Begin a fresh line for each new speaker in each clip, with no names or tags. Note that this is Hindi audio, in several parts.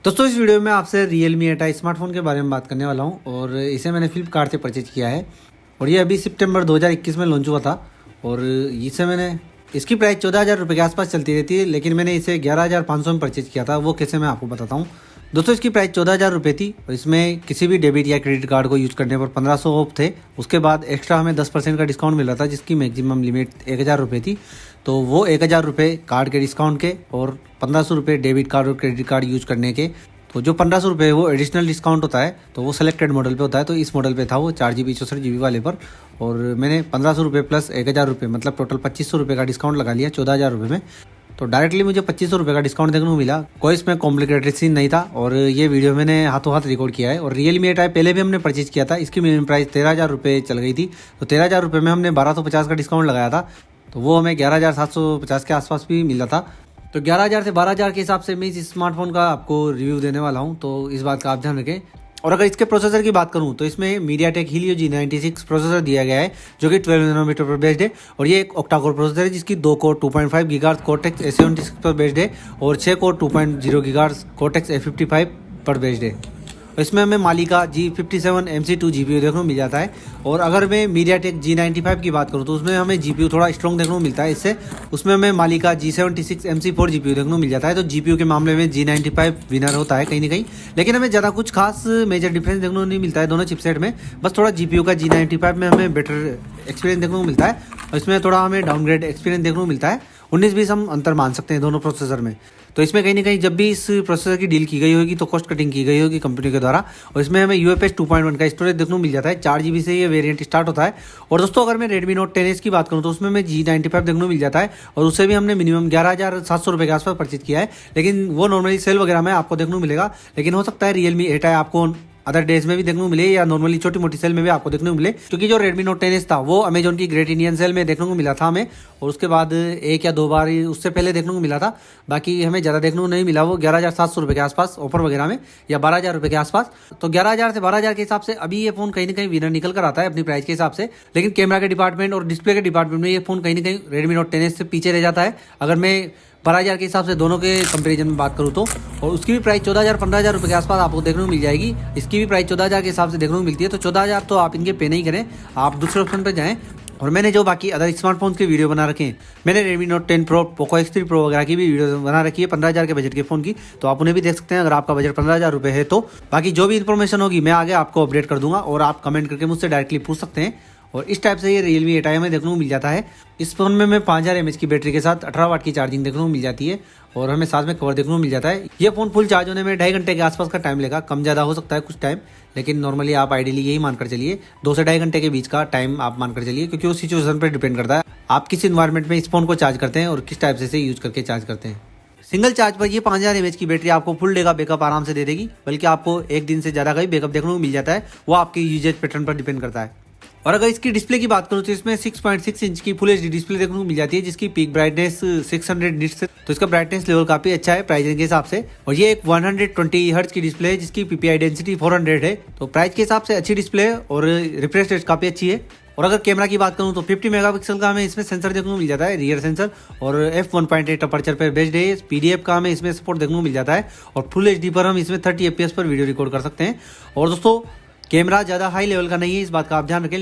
दोस्तों इस वीडियो में आपसे Realme 8i स्मार्टफोन के बारे में बात करने वाला हूं और इसे मैंने फ्लिपकार्ट से परचेज किया है और ये अभी सितंबर 2021 में लॉन्च हुआ था और इसे मैंने इसकी प्राइस 14,000 रुपये के आसपास चलती रहती है, लेकिन मैंने इसे 11,500 में परचेज किया था। वो कैसे मैं आपको बताता हूँ। दोस्तों इसकी प्राइस 14,000 रुपये थी और इसमें किसी भी डेबिट या क्रेडिट कार्ड को यूज़ करने पर 1500 ऑफ थे। उसके बाद एक्स्ट्रा हमें 10% का डिस्काउंट मिल रहा था, जिसकी मैक्सिमम लिमिट 1,000 रुपये थी। तो वो 1,000 रुपये कार्ड के डिस्काउंट के और 1,500 रुपये डेबिट कार्ड और क्रेडिट कार्ड यूज़ करने के। तो जो 1,500 रुपये वो एडिशनल डिस्काउंट होता है, तो वो सेलेक्टेड मॉडल पे होता है। तो इस मॉडल पे था वो 4GB 64GB वाले पर, और मैंने 1,500 रुपये प्लस 1,000 रुपये मतलब टोटल 2,500 रुपये का डिस्काउंट लगा लिया 14,000 रुपये में। तो डायरेक्टली मुझे 2,500 रुपये का डिस्काउंट देखने को मिला। कोई इसमें कॉम्प्लिकेटेड सीन नहीं था और ये वीडियो मैंने हाथों हाथ रिकॉर्ड किया है। और Realme 8i पहले भी हमने परचेज किया था, इसकी मिनिमम प्राइस 13,000 रुपये चल गई थी। तो 13,000 रुपये में हमने 1,250 का डिस्काउंट लगाया था, तो वो हमें 11,750 के आसपास भी मिला था। तो 11,000 से 12,000 के हिसाब से मैं इस स्मार्टफोन का आपको रिव्यू देने वाला हूं, तो इस बात का आप ध्यान रखें। और अगर इसके प्रोसेसर की बात करूं तो इसमें MediaTek Helio G96 प्रोसेसर दिया गया है, जो कि 12 नैनोमीटर पर बेस्ड है। और ये एक ऑक्टा कोर प्रोसेसर है, जिसकी 2 कोर 2.5 गीगाहर्ट्ज़ Cortex A76 पर बेस्ड है और 6 कोर 2.0 गीगाहर्ट्ज़ Cortex A55 पर बेस्ड है। इसमें हमें मालिका G57 MC2 GPU देखने को मिल जाता है। और अगर मैं MediaTek G95 की बात करूँ तो उसमें हमें GPU थोड़ा स्ट्रॉन्ग देखने को मिलता है इससे। उसमें हमें मालिका G76 MC4 GPU देखने को मिल जाता है। तो GPU के मामले में G95 विनर होता है कहीं ना कहीं, लेकिन हमें ज़्यादा कुछ खास मेजर डिफरेंस देखने को नहीं मिलता है दोनों चिपसेट में। बस थोड़ा GPU का G95 में हमें बेटर एक्सपीरियंस देखने को मिलता है और इसमें थोड़ा हमें डाउनग्रेड एक्सपीरियंस देखने को मिलता है। 19-20 हम अंतर मान सकते हैं दोनों प्रोसेसर में। तो इसमें कहीं ना कहीं जब भी इस प्रोसेसर की डील की गई होगी तो कॉस्ट कटिंग की गई होगी कंपनी के द्वारा। और इसमें हमें UFS 2.1 का स्टोरेज देखने को मिल जाता है। 4GB से ये वेरिएंट स्टार्ट होता है। और दोस्तों अगर मैं Redmi Note 10S की बात करूँ तो उसमें हमें G95 देखने को मिल जाता है और उससे भी हमने मिनिमम 11,700 रुपये के आसपास परचेज किया है, लेकिन वो नॉर्मली सेल वगैरह में आपको देखने को मिलेगा। लेकिन हो सकता है Realme 8i आपको अदर डेज में भी देखने को मिले या नॉर्मली छोटी मोटी सेल में भी आपको देखने को मिले, क्योंकि जो Redmi Note 10S था वो अमेजॉन की ग्रेट इंडियन सेल में देखने को मिला था हमें, और उसके बाद 1 या 2 बार उससे पहले देखने को मिला था। बाकी हमें ज़्यादा देखने को नहीं मिला, वो 11,700 रुपये के आसपास ऑफर वगैरह में या 12,000 रुपये के आसपास। तो 11,000 से 12,000 के हिसाब से अभी ये फोन कहीं ना कहीं विनर निकल कर आता है अपनी प्राइस के हिसाब से। लेकिन कैमरा के डिपार्टमेंट और डिस्प्ले के डिपार्टमेंट में ये फोन कहीं ना कहीं Redmi Note 10S से पीछे रह जाता है, अगर मैं 12,000 के हिसाब से दोनों के कंपैरिजन में बात करूँ तो। और उसकी भी प्राइस 14,000-15,000 रुपये के आसपास आपको देखने को मिल जाएगी। इसकी भी प्राइस 14,000 के हिसाब से देखने को मिलती है। तो 14,000 तो आप इनके पे नहीं करें, आप दूसरे ऑप्शन पर जाएं। और मैंने जो बाकी अदर स्मार्टफोन्स की वीडियो बना रखे हैं, मैंने Redmi Note 10 Pro, Poco X3 Pro वगैरह की भी वीडियो बना रखी है 15,000 के बजट के फ़ोन की, तो आप उन्हें भी देख सकते हैं अगर आपका बजट 15,000 रुपये है तो। बाकी जो भी इन्फॉर्मेशन होगी मैं आगे आपको अपडेट कर दूंगा और आप कमेंट करके मुझसे डायरेक्टली पूछ सकते हैं। और इस टाइप से ये Realme 8i में देखने को मिल जाता है। इस फोन में 5000 mAh की बैटरी के साथ 18 वाट की चार्जिंग देखने को मिल जाती है और हमें साथ में कवर देखने को मिल जाता है। ये फोन फुल चार्ज होने में 2.5 घंटे के आसपास का टाइम लेगा, कम ज़्यादा हो सकता है कुछ टाइम, लेकिन नॉर्मली आप आइडियली यही मानकर चलिए 2 से 2.5 घंटे के बीच का टाइम आप मानकर चलिए, क्योंकि उस सिचुएशन पर डिपेंड करता है आप किस इन्वायरमेंट में इस फोन को चार्ज करते हैं और किस टाइप से यूज करके चार्ज करते हैं। सिंगल चार्ज पर ये 5000 mAh की बैटरी आपको फुल डे का बैकअप आराम से दे देगी, बल्कि आपको 1 दिन से ज़्यादा का भी बैकअप देखने को मिल जाता है। वो आपके यूजेज पैटर्न पर डिपेंड करता है। और अगर इसकी डिस्प्ले की बात करूँ तो इसमें 6.6 इंच की फुल HD डिस्प्ले देखने को मिल जाती है, जिसकी पीक ब्राइटनेस 600 निट्स है। तो इसका ब्राइटनेस लेवल काफ़ी अच्छा है प्राइसिंग के हिसाब से। और ये एक 120 हर्ट्ज की डिस्प्ले है, जिसकी PPI डेंसिटी 400 है। तो प्राइस के हिसाब से अच्छी डिस्प्ले है और रिफ्रेश रेट काफ़ी अच्छी है। और अगर कैमरा की बात करूँ तो 50 मेगापिक्सल का हमें इसमें सेंसर देखने को मिल जाता है, रियर सेंसर, और f1.8 अपर्चर पर बेस्ड है। PDF का हमें इसमें सपोर्ट देखने को मिल जाता है और फुल HD पर हम इसमें 30 FPS पर वीडियो रिकॉर्ड कर सकते हैं। और दोस्तों कैमरा ज़्यादा हाई लेवल का नहीं है, इस बात का आप ध्यान रखें,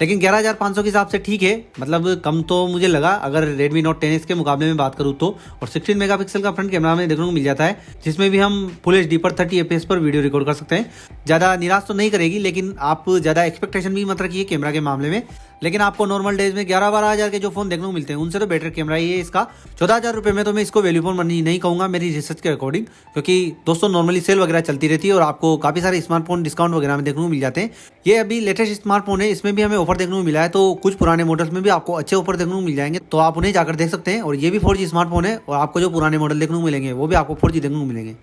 लेकिन 11,500 के हिसाब से ठीक है, मतलब कम तो मुझे लगा अगर Redmi Note 10S के मुकाबले में बात करूँ तो। और 16 मेगापिक्सल का फ्रंट कैमरा हमें देखने को मिल जाता है, जिसमें भी हम फुल HD पर 30 FPS पर वीडियो रिकॉर्ड कर सकते हैं। ज़्यादा निराश तो नहीं करेगी, लेकिन आप ज़्यादा एक्सपेक्टेशन भी मत रखिए कैमरा के मामले में। लेकिन आपको नॉर्मल डेज में 11-12 हज़ार के जो फोन देखने को मिलते हैं उनसे तो बेटर कैमरा ही है इसका। 14,000 रुपये में तो मैं इसको वैल्यू फॉर मनी नहीं कहूँगा मेरी रिसर्च के अकॉर्डिंग, क्योंकि दोस्तों नॉर्मली सेल वगैरह चलती रहती है और आपको काफ़ी सारे स्मार्टफोन डिस्काउंट वगैरह में देखने को मिल जाते हैं। ये अभी लेटेस्ट स्मार्टफोन है, इसमें भी हमें ऑफर देखने को मिला है, तो कुछ पुराने मॉडल्स में भी आपको अच्छे ऑफर देखने को मिल जाएंगे, तो आप उन्हें जाकर देख सकते हैं। और ये भी 4G स्मार्टफोन है और आपको जो पुराने मॉडल देखने को मिलेंगे वो भी आपको 4G देखने को मिलेंगे।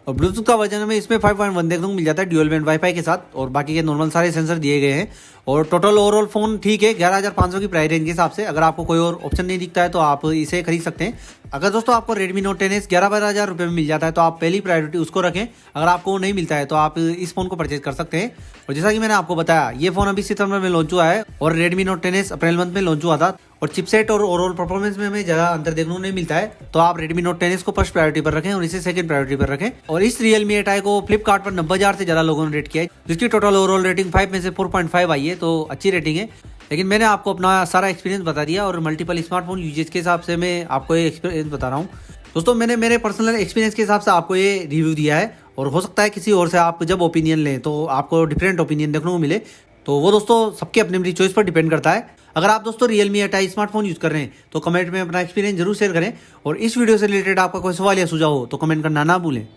और ब्लूटूथ का वर्जन में इसमें 5.1 देखने को मिल जाता है ड्यूअल बैंड वाईफाई के साथ, और बाकी के नॉर्मल सारे सेंसर दिए गए हैं। और टोटल ओवरऑल फोन ठीक है 11,500 की प्राइस रेंज के हिसाब से। अगर आपको कोई और ऑप्शन नहीं दिखता है तो आप इसे खरीद सकते हैं। अगर दोस्तों आपको Redmi Note 10S 11-12 हज़ार रुपये में मिल जाता है तो आप पहली प्रायोरिटी उसको रखें। अगर आपको नहीं मिलता है तो आप इस फ़ोन को परचेज कर सकते हैं। और जैसा कि मैंने आपको बताया, ये फ़ोन अभी सितंबर में लॉन्च हुआ है और Redmi Note 10S April month में लॉन्च हुआ था। और चिपसेट और ओवरऑल परफॉर्मेंस में हमें ज़्यादा अंतर देखने को नहीं मिलता है, तो आप Redmi Note 10S को फर्स्ट प्रायोरिटी पर रखें और इसे सेकंड प्रायोरिटी पर रखें। और इस Realme 8i को फ्लिपकार्ट पर 90,000 से ज़्यादा लोगों ने रेट किया है, जिसकी टोटल ओवरऑल रेटिंग 5 में से 4.5 आई है, तो अच्छी रेटिंग है। लेकिन मैंने आपको अपना सारा एक्सपीरियंस बता दिया और मल्टीपल स्मार्टफोन यूजेज के हिसाब से मैं आपको ये एक्सपीरियंस बता रहा हूँ। दोस्तों मैंने मेरे पर्सनल एक्सपीरियंस के हिसाब से आपको ये रिव्यू दिया है, और हो सकता है किसी और से आप जब ओपिनियन लें तो आपको डिफरेंट ओपिनियन देखने को मिले, तो वो दोस्तों सबके अपनी अपनी चॉइस पर डिपेंड करता है। अगर आप दोस्तों Realme 8i स्मार्टफोन यूज़ कर रहे हैं तो कमेंट में अपना एक्सपीरियंस जरूर शेयर करें, और इस वीडियो से रिलेटेड आपका कोई सवाल या सुझाव हो तो कमेंट करना ना भूलें।